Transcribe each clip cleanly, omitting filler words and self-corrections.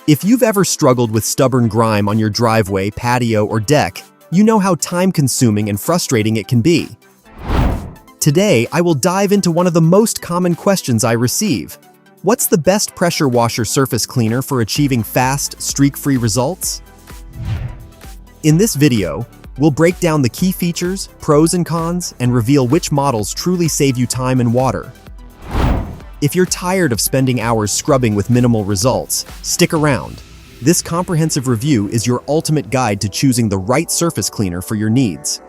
If you've ever struggled with stubborn grime on your driveway, patio, or deck, you know how time-consuming and frustrating it can be. Today, I will dive into one of the most common questions I receive. What's the best pressure washer surface cleaner for achieving fast, streak-free results? In this video, we'll break down the key features, pros and cons, and reveal which models truly save you time and water. If you're tired of spending hours scrubbing with minimal results, stick around. This comprehensive review is your ultimate guide to choosing the right surface cleaner for your needs.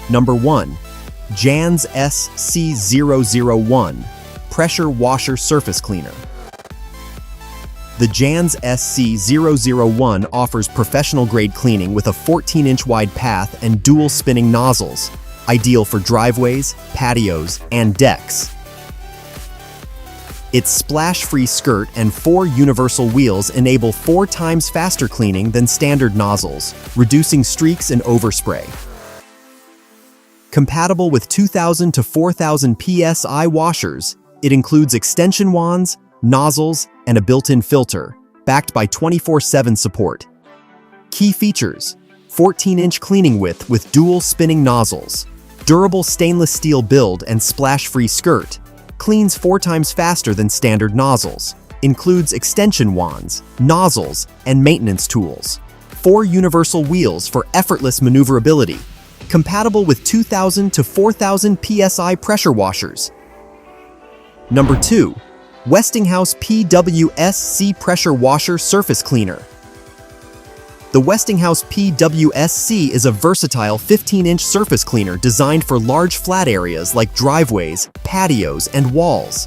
Number 1. janz SC121 Pressure Washer Surface Cleaner. The janz SC121 offers professional-grade cleaning with a 14-inch wide path and dual spinning nozzles, ideal for driveways, patios, and decks. Its splash-free skirt and 4 universal wheels enable 4 times faster cleaning than standard nozzles, reducing streaks and overspray. Compatible with 2,000 to 4,000 psi washers, it includes extension wands, nozzles, and a built-in filter, backed by 24/7 support. Key features: 14-inch cleaning width with dual spinning nozzles, durable stainless steel build and splash-free skirt, cleans 4 times faster than standard nozzles, includes extension wands, nozzles, and maintenance tools, 4 universal wheels for effortless maneuverability, compatible with 2,000 to 4,000 psi pressure washers. Number 2. Westinghouse PWSC Pressure Washer Surface Cleaner. The Westinghouse PWSC is a versatile 15-inch surface cleaner designed for large flat areas like driveways, patios, and walls.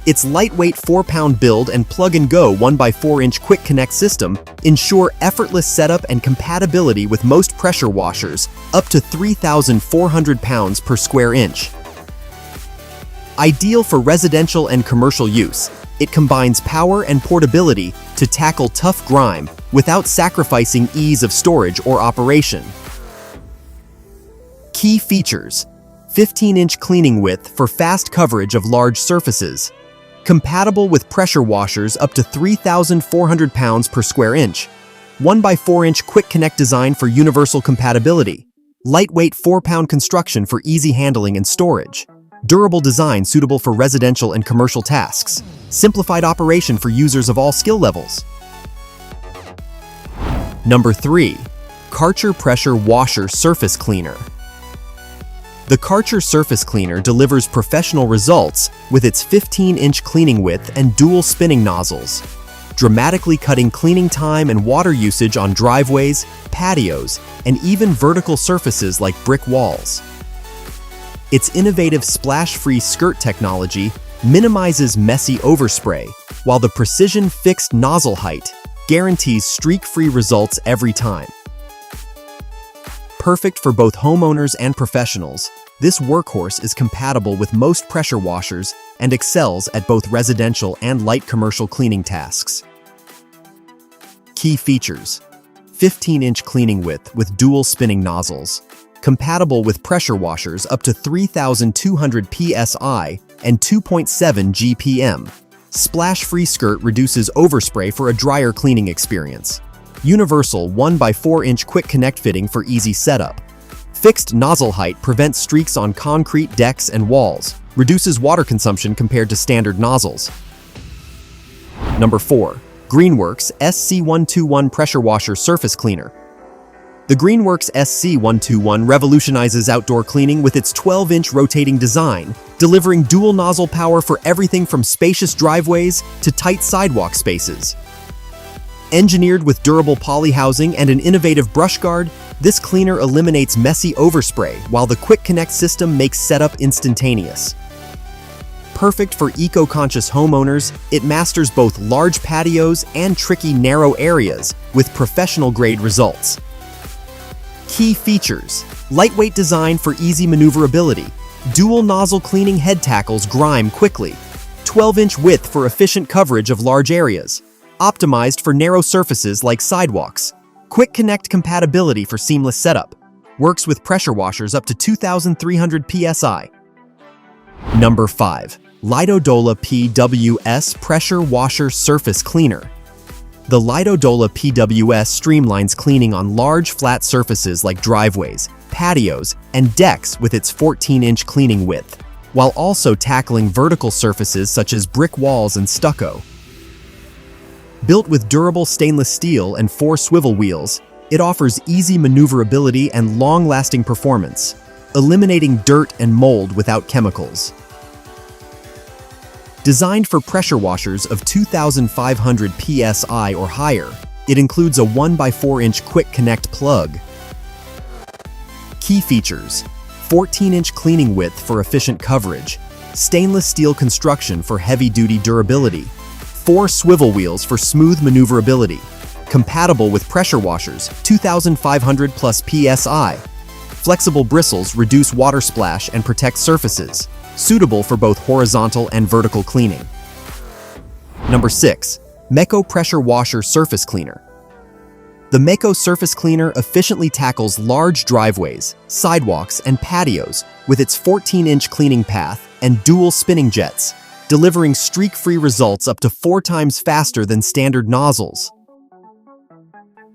Its lightweight 4-pound build and plug-and-go 1x4-inch quick connect system ensure effortless setup and compatibility with most pressure washers, up to 3,400 pounds per square inch. Ideal for residential and commercial use, it combines power and portability to tackle tough grime without sacrificing ease of storage or operation. Key features: 15-inch cleaning width for fast coverage of large surfaces, compatible with pressure washers up to 3,400 pounds per square inch, 1x4-inch quick connect design for universal compatibility, lightweight 4-pound construction for easy handling and storage, durable design suitable for residential and commercial tasks, simplified operation for users of all skill levels. Number 3. Karcher Pressure Washer Surface Cleaner. The Karcher Surface Cleaner delivers professional results with its 15-inch cleaning width and dual spinning nozzles, dramatically cutting cleaning time and water usage on driveways, patios, and even vertical surfaces like brick walls. Its innovative splash-free skirt technology minimizes messy overspray, while the precision fixed nozzle height guarantees streak-free results every time. Perfect for both homeowners and professionals, this workhorse is compatible with most pressure washers and excels at both residential and light commercial cleaning tasks. Key features: 15-inch cleaning width with dual spinning nozzles, compatible with pressure washers up to 3,200 psi and 2.7 GPM. Splash-free skirt reduces overspray for a drier cleaning experience. Universal 1x4-inch quick connect fitting for easy setup. Fixed nozzle height prevents streaks on concrete decks and walls, reduces water consumption compared to standard nozzles. Number 4. Greenworks SC121 Pressure Washer Surface Cleaner. The Greenworks SC121 revolutionizes outdoor cleaning with its 12-inch rotating design, delivering dual nozzle power for everything from spacious driveways to tight sidewalk spaces. Engineered with durable poly housing and an innovative brush guard, this cleaner eliminates messy overspray, while the Quick Connect system makes setup instantaneous. Perfect for eco-conscious homeowners, it masters both large patios and tricky narrow areas with professional-grade results. Key features: lightweight design for easy maneuverability, dual nozzle cleaning head tackles grime quickly, 12-inch width for efficient coverage of large areas, optimized for narrow surfaces like sidewalks, quick connect compatibility for seamless setup. Works with pressure washers up to 2,300 psi. Number 5. LidoDola PWS Pressure Washer Surface Cleaner. The LidoDola PWS streamlines cleaning on large flat surfaces like driveways, patios, and decks with its 14-inch cleaning width, while also tackling vertical surfaces such as brick walls and stucco. Built with durable stainless steel and 4 swivel wheels, it offers easy maneuverability and long-lasting performance, eliminating dirt and mold without chemicals. Designed for pressure washers of 2,500 psi or higher, it includes a 1x4-inch quick connect plug. Key features: 14-inch cleaning width for efficient coverage, stainless steel construction for heavy-duty durability, 4 swivel wheels for smooth maneuverability, compatible with pressure washers 2,500 plus psi, flexible bristles reduce water splash and protect surfaces, suitable for both horizontal and vertical cleaning. Number 6. MEKOH Pressure Washer Surface Cleaner. The MEKOH surface cleaner efficiently tackles large driveways, sidewalks, and patios with its 14-inch cleaning path and dual spinning jets, delivering streak-free results up to 4 times faster than standard nozzles.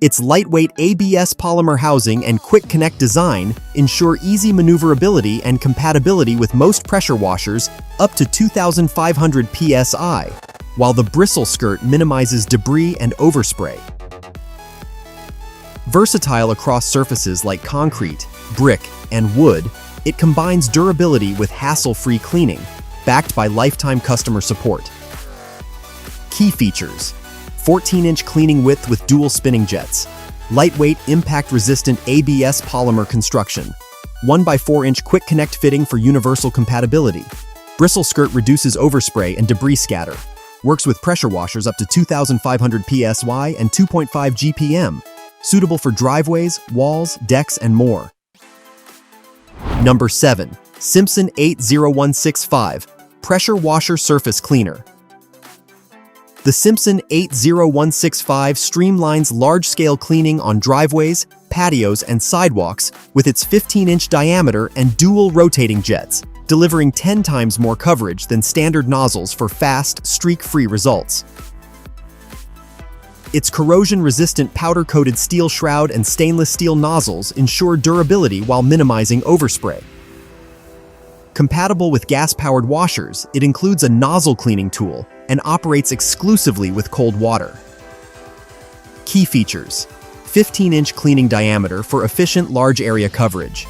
Its lightweight ABS polymer housing and quick connect design ensure easy maneuverability and compatibility with most pressure washers up to 2,500 psi, while the bristle skirt minimizes debris and overspray. Versatile across surfaces like concrete, brick, and wood, it combines durability with hassle-free cleaning, backed by lifetime customer support. Key features: 14-inch cleaning width with dual spinning jets, lightweight, impact-resistant ABS polymer construction, 1x4-inch quick connect fitting for universal compatibility, bristle skirt reduces overspray and debris scatter, works with pressure washers up to 2,500 psi and 2.5 GPM, suitable for driveways, walls, decks, and more. Number 7. SIMPSON 80165 Pressure Washer Surface Cleaner. The SIMPSON 80165 streamlines large-scale cleaning on driveways, patios, and sidewalks with its 15-inch diameter and dual rotating jets, delivering 10 times more coverage than standard nozzles for fast, streak-free results. Its corrosion-resistant powder-coated steel shroud and stainless steel nozzles ensure durability while minimizing overspray. Compatible with gas-powered washers, it includes a nozzle cleaning tool and operates exclusively with cold water. Key features: 15-inch cleaning diameter for efficient large area coverage.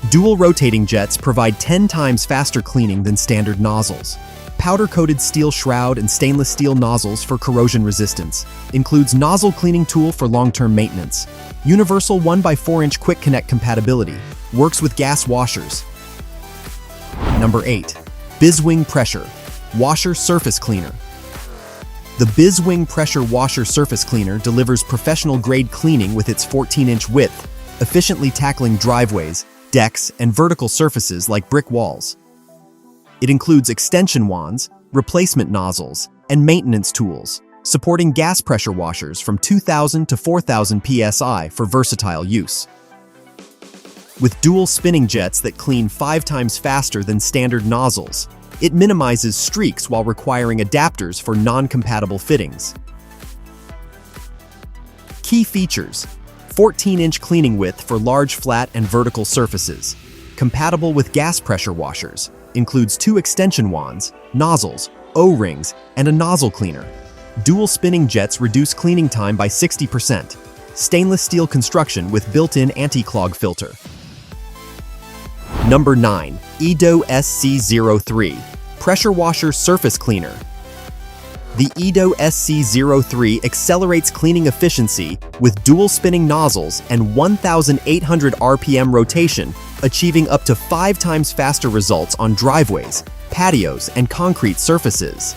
Dual rotating jets provide 10 times faster cleaning than standard nozzles. Powder-coated steel shroud and stainless steel nozzles for corrosion resistance. Includes nozzle cleaning tool for long-term maintenance. Universal 1x4-inch quick connect compatibility. Works with gas washers. Number 8. Biswing Pressure Washer Surface Cleaner. The Biswing Pressure Washer Surface Cleaner delivers professional-grade cleaning with its 14-inch width, efficiently tackling driveways, decks, and vertical surfaces like brick walls. It includes extension wands, replacement nozzles, and maintenance tools, supporting gas pressure washers from 2,000 to 4,000 psi for versatile use. With dual spinning jets that clean 5 times faster than standard nozzles, it minimizes streaks while requiring adapters for non-compatible fittings. Key features: 14-inch cleaning width for large flat and vertical surfaces. Compatible with gas pressure washers. Includes 2 extension wands, nozzles, O-rings, and a nozzle cleaner. Dual spinning jets reduce cleaning time by 60%. Stainless steel construction with built-in anti-clog filter. Number 9. EDOU SC03 Pressure Washer Surface Cleaner. The EDOU SC03 accelerates cleaning efficiency with dual spinning nozzles and 1,800 RPM rotation, achieving up to 5 times faster results on driveways, patios, and concrete surfaces.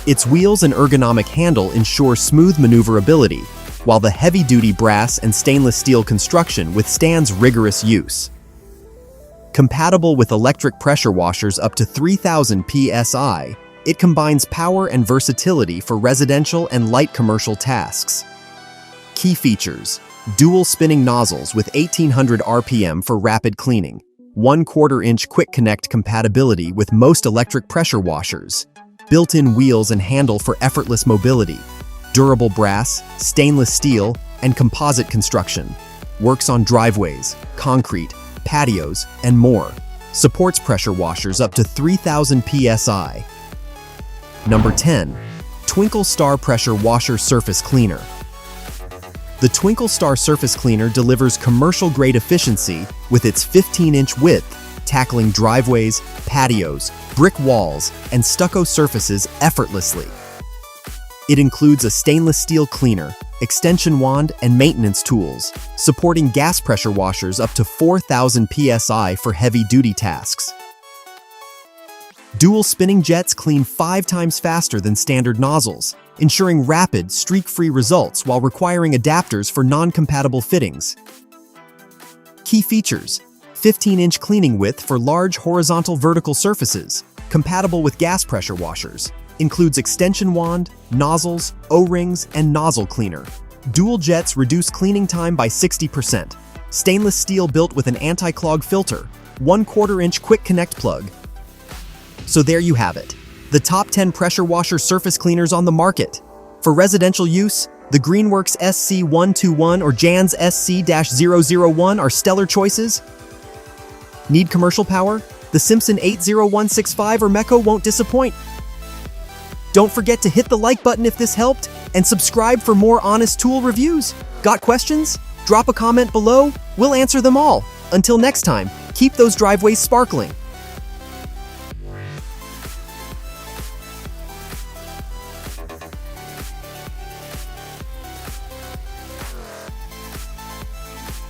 Its wheels and ergonomic handle ensure smooth maneuverability, while the heavy-duty brass and stainless steel construction withstands rigorous use. Compatible with electric pressure washers up to 3,000 psi, it combines power and versatility for residential and light commercial tasks. Key features: Dual spinning nozzles with 1800 RPM for rapid cleaning. 1/4 inch quick connect compatibility with most electric pressure washers. Built-in wheels and handle for effortless mobility. Durable brass, stainless steel, and composite construction. Works on driveways, concrete, patios, and more. Supports pressure washers up to 3000 PSI. Number 10. Twinkle Star Pressure Washer Surface Cleaner. The Twinkle Star Surface Cleaner delivers commercial-grade efficiency with its 15-inch width, tackling driveways, patios, brick walls, and stucco surfaces effortlessly. It includes a stainless steel cleaner, extension wand, and maintenance tools, supporting gas pressure washers up to 4000 PSI for heavy-duty tasks. Dual spinning jets clean 5 times faster than standard nozzles, ensuring rapid, streak-free results while requiring adapters for non-compatible fittings. Key features: 15-inch cleaning width for large horizontal vertical surfaces, compatible with gas pressure washers. Includes extension wand, nozzles, O-rings, and nozzle cleaner. Dual jets reduce cleaning time by 60%. Stainless steel built with an anti-clog filter. 1/4 inch quick connect plug. So there you have it. The top 10 pressure washer surface cleaners on the market. For residential use, the Greenworks SC121 or janz SC-001 are stellar choices. Need commercial power? The SIMPSON 80165 or MEKOH won't disappoint. Don't forget to hit the like button if this helped, and subscribe for more honest tool reviews. Got questions? Drop a comment below. We'll answer them all. Until next time, keep those driveways sparkling.